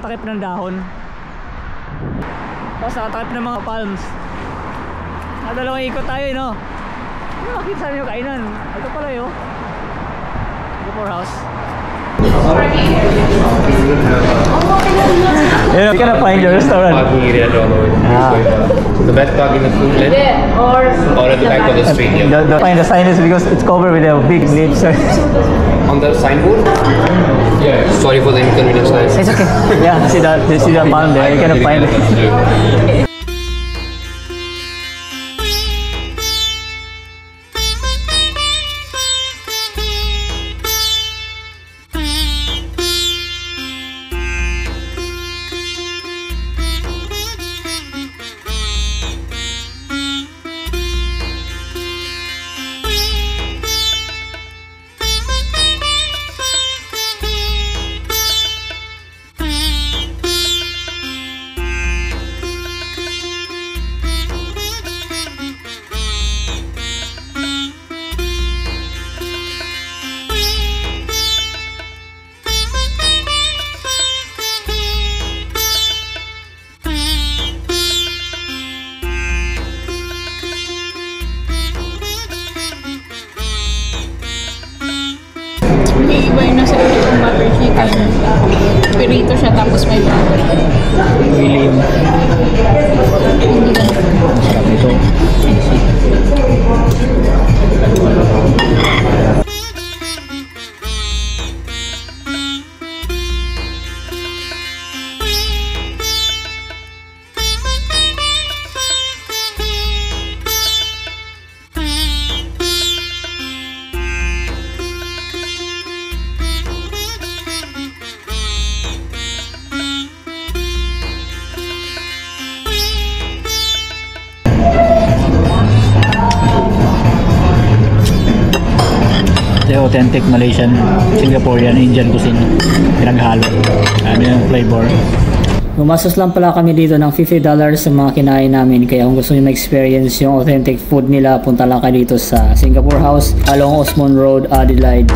nakatakip ng dahon. Tapos nakatakip ng mga palms. Dalawang ikot tayo, no? Ano makita niyo kainan? Ito pala yun. Singapore House. You're gonna find your restaurant. Parking area all over. The best parking in the food lane or at the back of the street. Yeah. Find the sign is because it's covered with a big leaf. On the signboard? Yeah. Sorry for the inconvenience, guys. It's okay. Yeah, see that palm there. You're gonna find it. Iba yung nasa yung butter chicken. Pirito siya tapos may butter. William. Sarap ito. Authentic Malaysian, Singaporean, Indian cuisine pinaghalo. Ano yung flavor. Gumastos lang pala kami dito ng $50 sa mga kinain namin, kaya kung gusto nyo ma-experience yung authentic food nila, punta lang kayo dito sa Singapore House along Osmond Road, Adelaide.